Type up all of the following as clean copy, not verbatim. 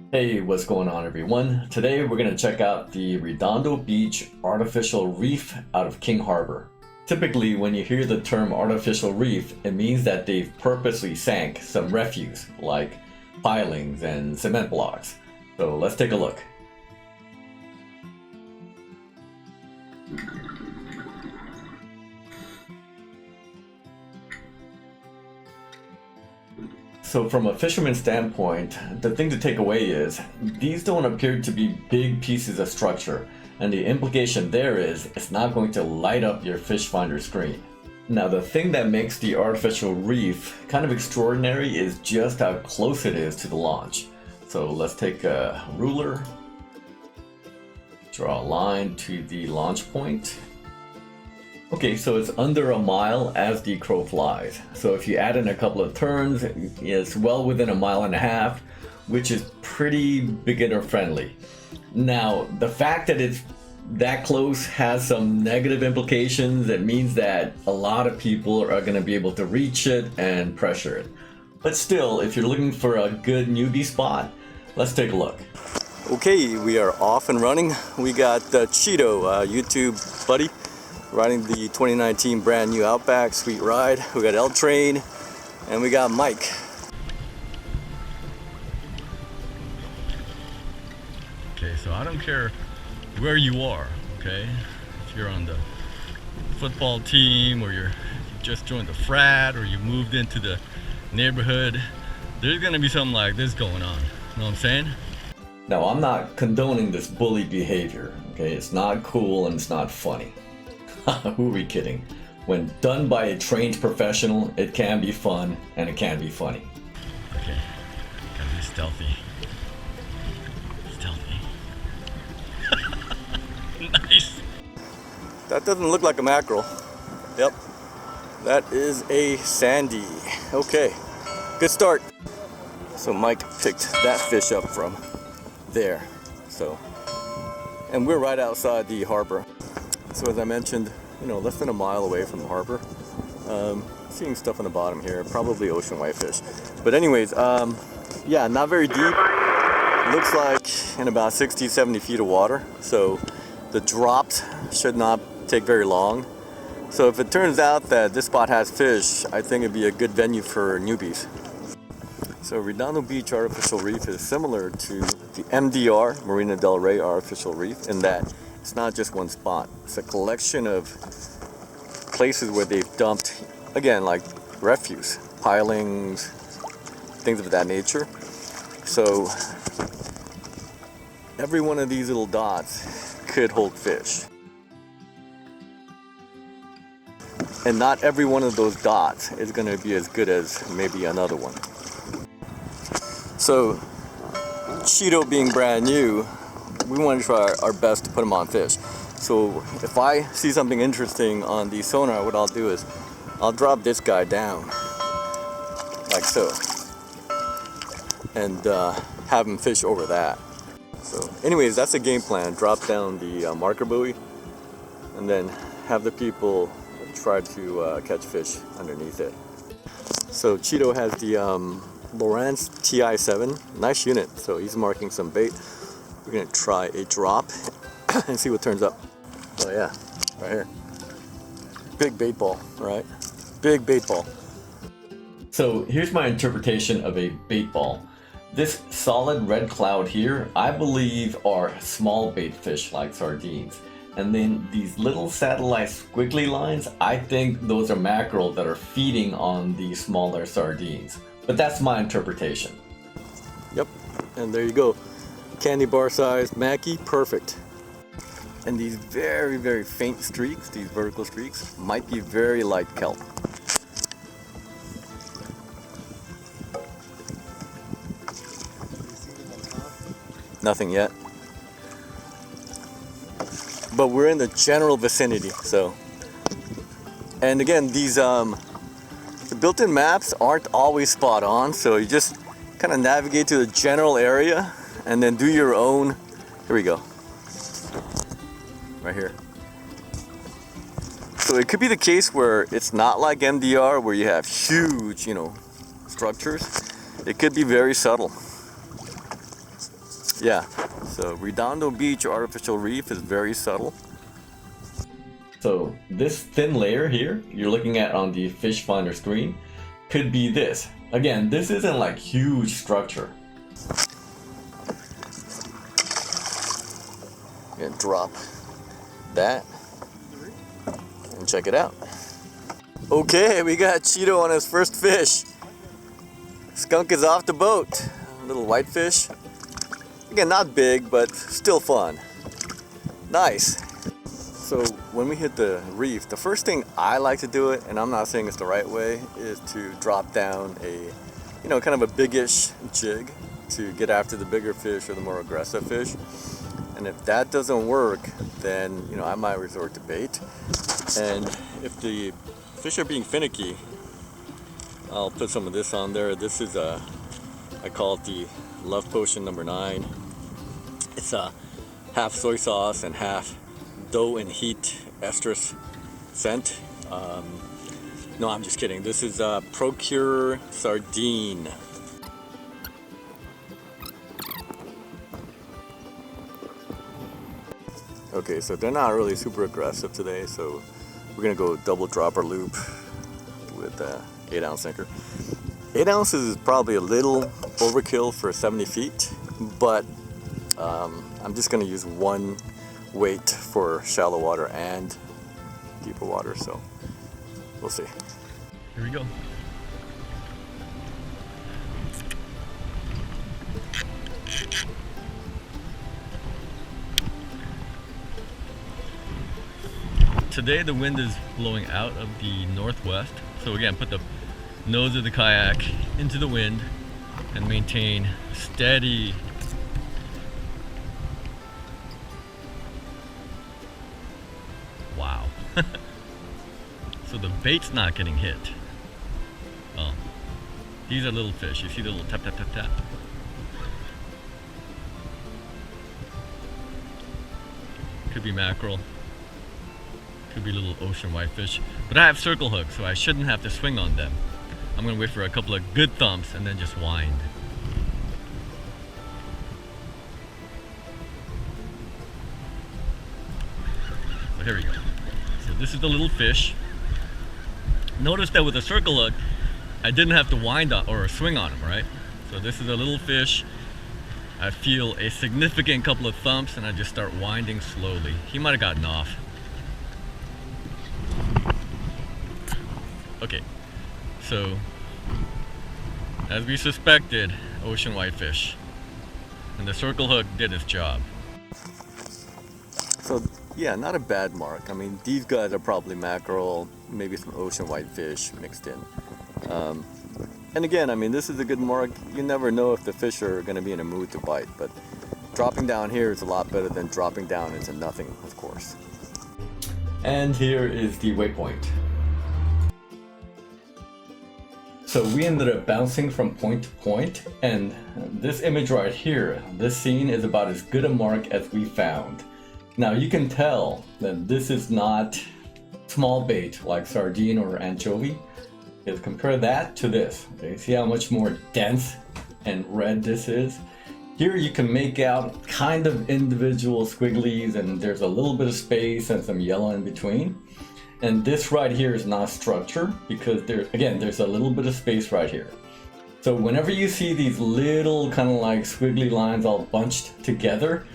Hey, what's going on everyone? Today we're going to check out the Redondo Beach Artificial Reef out of King Harbor. Typically when you hear the term artificial reef, it means that they've purposely sank some refuse like pilings and cement blocks. So let's take a look. So from a fisherman's standpoint, the thing to take away is these don't appear to be big pieces of structure, and the implication there is it's not going to light up your Fishfinder screen. Now the thing that makes the artificial reef kind of extraordinary is just how close it is to the launch. So let's take a ruler, draw a line to the launch point. Okay, so it's under a mile as the crow flies. So if you add in a couple of turns, it's well within a mile and a half, which is pretty beginner friendly. Now, the fact that it's that close has some negative implications. It means that a lot of people are going to be able to reach it and pressure it. But still, if you're looking for a good newbie spot, let's take a look. Okay, we are off and running. We got Cheeto, YouTube buddy, riding the 2019 brand new Outback, sweet ride. We got L Train and we got Mike. Okay, so I don't care where you are, okay? If you're on the football team or you just joined the frat or you moved into the neighborhood, there's gonna be something like this going on. You know what I'm saying? Now, I'm not condoning this bully behavior, okay? It's not cool and it's not funny. Who are we kidding? When done by a trained professional, it can be fun and it can be funny. Okay, gotta be stealthy. Stealthy. Nice. That doesn't look like a mackerel. Yep, that is a sandy. Okay, good start. So Mike picked that fish up from there. So, and we're right outside the harbor. So as I mentioned, less than a mile away from the harbor. Seeing stuff on the bottom here, probably ocean whitefish. But anyways, yeah, not very deep. Looks like in about 60, 70 feet of water. So the drops should not take very long. So if it turns out that this spot has fish, I think it'd be a good venue for newbies. So Redondo Beach Artificial Reef is similar to the MDR, Marina Del Rey Artificial Reef, in that it's not just one spot. It's a collection of places where they've dumped, again, like refuse, pilings, things of that nature. So every one of these little dots could hold fish. And not every one of those dots is going to be as good as maybe another one. So Cheeto being brand new, we want to try our best to put them on fish. So if I see something interesting on the sonar, what I'll do is I'll drop this guy down like so and have him fish over that. So anyways, that's the game plan. Drop down the marker buoy and then have the people try to catch fish underneath it. So Cheeto has the Lowrance TI7, nice unit. So he's marking some bait. We're gonna try a drop and see what turns up. Oh yeah, right here. Big bait ball, right? Big bait ball. So here's my interpretation of a bait ball. This solid red cloud here, I believe are small bait fish like sardines. And then these little satellite squiggly lines, I think those are mackerel that are feeding on the smaller sardines. But that's my interpretation. Yep, and there you go. Candy bar size Mackie, perfect. And these very, very faint streaks, these vertical streaks, might be very light kelp. Nothing yet. But we're in the general vicinity, so. And again, these the built-in maps aren't always spot on, so you just kind of navigate to the general area and then do your own. Here we go. Right here. So it could be the case where it's not like MDR where you have huge, structures. It could be very subtle. Yeah, so Redondo Beach Artificial Reef is very subtle. So this thin layer here you're looking at on the Fishfinder screen could be this. Again, this isn't like huge structure. I'm gonna drop that and check it out. Okay, we got Cheeto on his first fish. Skunk is off the boat. Little whitefish. Again, not big, but still fun. Nice. So when we hit the reef, the first thing I like to do it, and I'm not saying it's the right way, is to drop down a, kind of a biggish jig to get after the bigger fish or the more aggressive fish. And if that doesn't work, then I might resort to bait. And if the fish are being finicky, I'll put some of this on there. This is I call it the Love Potion number 9. It's half soy sauce and half dough and heat estrus scent. No, I'm just kidding. This is Procure Sardine. Okay, so they're not really super aggressive today, so we're gonna go double dropper loop with 8-ounce sinker. 8 ounces is probably a little overkill for 70 feet, but I'm just gonna use one weight for shallow water and deeper water, so we'll see. Here we go. Today the wind is blowing out of the northwest, so again, put the nose of the kayak into the wind and maintain steady. Wow. So the bait's not getting hit. Oh, these are little fish. You see the little tap tap tap tap? Could be mackerel. Could be little ocean whitefish. But I have circle hooks, so I shouldn't have to swing on them. I'm gonna wait for a couple of good thumps and then just wind. So here we go. So this is the little fish. Notice that with a circle hook, I didn't have to wind on or swing on him, right? So this is a little fish. I feel a significant couple of thumps and I just start winding slowly. He might have gotten off. Okay, so as we suspected, ocean whitefish, and the circle hook did its job. So yeah, not a bad mark. I mean, these guys are probably mackerel, maybe some ocean whitefish mixed in. And again, I mean, this is a good mark. You never know if the fish are going to be in a mood to bite, but dropping down here is a lot better than dropping down into nothing, of course. And here is the waypoint. So we ended up bouncing from point to point, and this image right here, this scene is about as good a mark as we found. Now you can tell that this is not small bait like sardine or anchovy. Is compare that to this. Okay, see how much more dense and red this is? Here you can make out kind of individual squigglies, and there's a little bit of space and some yellow in between. And this right here is not structure because there's a little bit of space right here. So whenever you see these little kind of like squiggly lines all bunched together,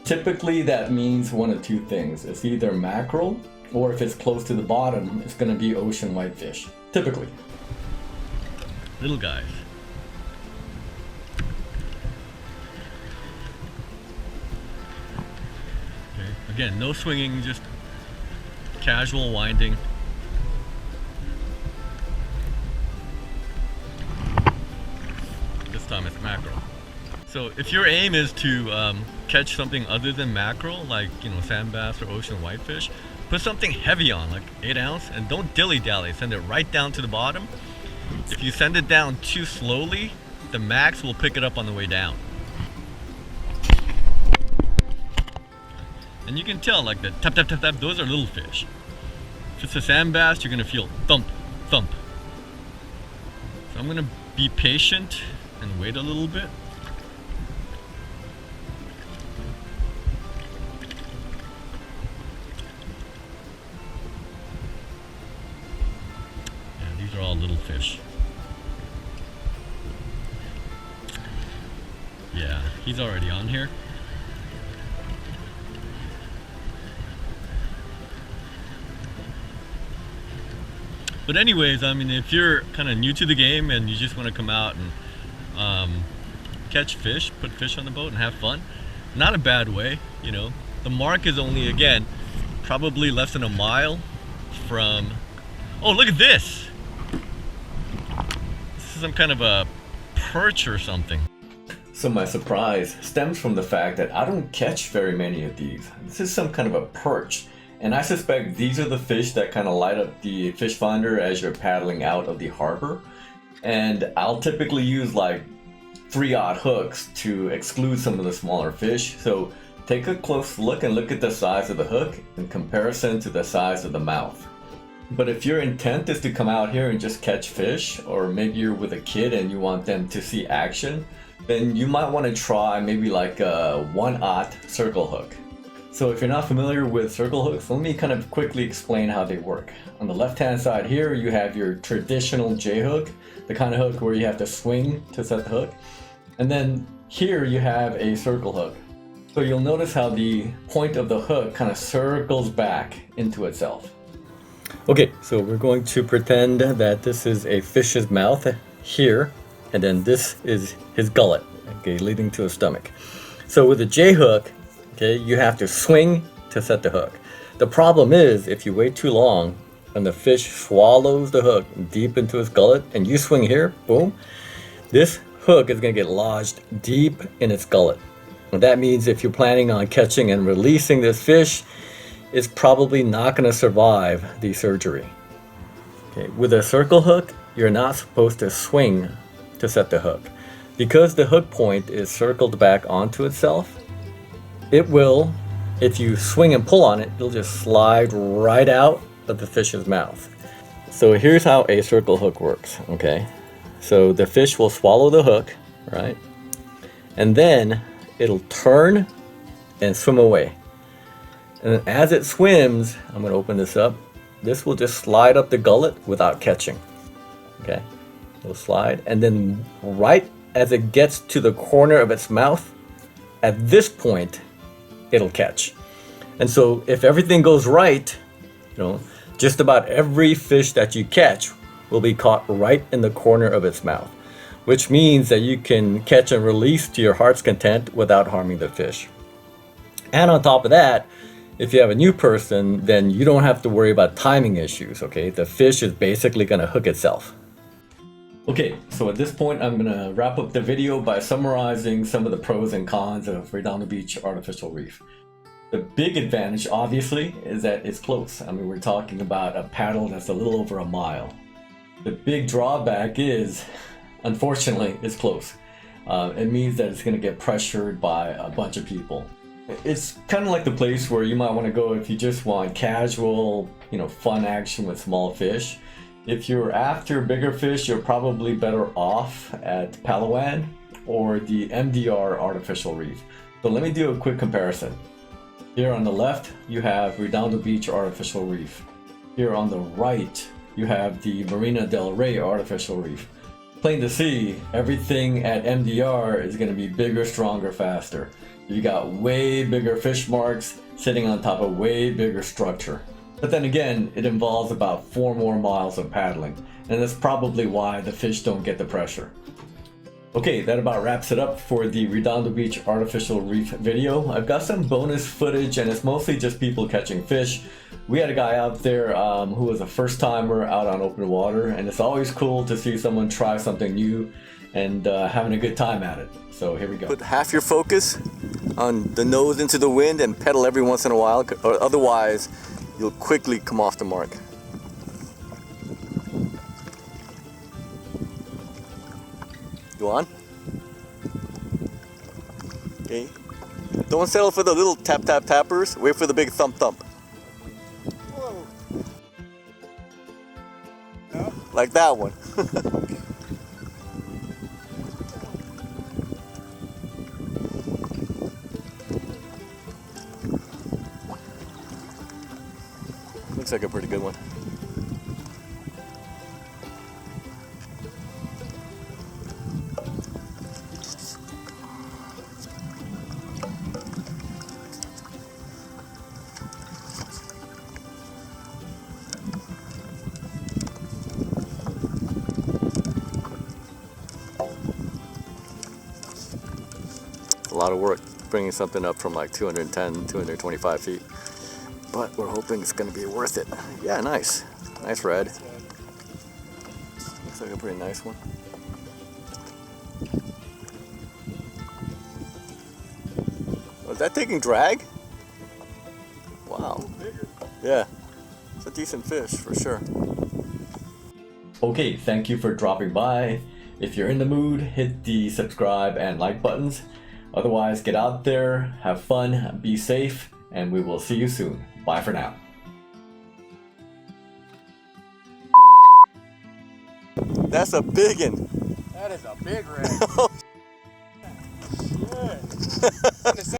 typically that means one of two things. It's either mackerel, or if it's close to the bottom, it's going to be ocean whitefish. Typically. Little guys. Okay. Again, no swinging, just casual winding. This time it's mackerel. So if your aim is to catch something other than mackerel, like sand bass or ocean whitefish, put something heavy on, like 8 ounce, and don't dilly-dally. Send it right down to the bottom. If you send it down too slowly, the max will pick it up on the way down. And you can tell, like the tap tap tap tap, those are little fish. If it's a sand bass, you're gonna feel thump, thump. So I'm gonna be patient and wait a little bit. fish. Yeah, he's already on here. But anyways, I mean, if you're kind of new to the game and you just want to come out and catch fish, put fish on the boat and have fun, not a bad way, you know. The mark is only, again, probably less than a mile from... Oh, look at this! This is some kind of a perch or something. So my surprise stems from the fact that I don't catch very many of these. This is some kind of a perch. And I suspect these are the fish that kind of light up the Fishfinder as you're paddling out of the harbor. And I'll typically use like 3/0 hooks to exclude some of the smaller fish. So take a close look and look at the size of the hook in comparison to the size of the mouth. But if your intent is to come out here and just catch fish, or maybe you're with a kid and you want them to see action, then you might want to try maybe like a 1/0 circle hook. So if you're not familiar with circle hooks, let me kind of quickly explain how they work. On the left hand side here, you have your traditional J hook, the kind of hook where you have to swing to set the hook. And then here you have a circle hook. So you'll notice how the point of the hook kind of circles back into itself. Okay, so we're going to pretend that this is a fish's mouth here, and then this is his gullet, okay, leading to his stomach. So with a J hook, okay, you have to swing to set the hook. The problem is if you wait too long and the fish swallows the hook deep into his gullet and you swing here, boom, this hook is going to get lodged deep in its gullet. And that means if you're planning on catching and releasing this fish, it's probably not going to survive the surgery. Okay, with a circle hook, you're not supposed to swing to set the hook. Because the hook point is circled back onto itself, it will, if you swing and pull on it, it'll just slide right out of the fish's mouth. So here's how a circle hook works, okay? So the fish will swallow the hook, right? And then it'll turn and swim away. And as it swims, I'm going to open this up, this will just slide up the gullet without catching, okay? It'll slide, and then right as it gets to the corner of its mouth, at this point, it'll catch. And so if everything goes right, you know, just about every fish that you catch will be caught right in the corner of its mouth, which means that you can catch and release to your heart's content without harming the fish. And on top of that, if you have a new person, then you don't have to worry about timing issues, okay? The fish is basically going to hook itself. Okay, so at this point I'm going to wrap up the video by summarizing some of the pros and cons of Redondo Beach Artificial Reef. The big advantage, obviously, is that it's close. I mean, we're talking about a paddle that's a little over a mile. The big drawback is, unfortunately, it's close. It means that it's going to get pressured by a bunch of people. It's kind of like the place where you might want to go if you just want casual, you know, fun action with small fish. If you're after bigger fish, you're probably better off at Palawan or the MDR Artificial Reef. So let me do a quick comparison. Here on the left, you have Redondo Beach Artificial Reef. Here on the right, you have the Marina del Rey Artificial Reef. Plain to see, everything at MDR is going to be bigger, stronger, faster. You got way bigger fish marks sitting on top of way bigger structure. But then again, it involves about 4 more miles of paddling, and that's probably why the fish don't get the pressure. Okay, that about wraps it up for the Redondo Beach Artificial Reef video. I've got some bonus footage, and it's mostly just people catching fish. We had a guy out there who was a first timer out on open water, and it's always cool to see someone try something new and having a good time at it. So here we go. Put half your focus on the nose into the wind and pedal every once in a while, or otherwise you'll quickly come off the mark. Go on. Okay. Don't settle for the little tap tap tappers. Wait for the big thump thump. Whoa. No? Like that one. Looks like a pretty good one. a lot of work bringing something up from like 210, 225 feet. But we're hoping it's going to be worth it. Yeah, nice. Nice red. Looks like a pretty nice one. Oh, is that taking drag? Wow. Yeah. It's a decent fish for sure. Okay, thank you for dropping by. If you're in the mood, hit the subscribe and like buttons. Otherwise, get out there, have fun, be safe, and we will see you soon. Bye for now. That's a big one. That is a big red.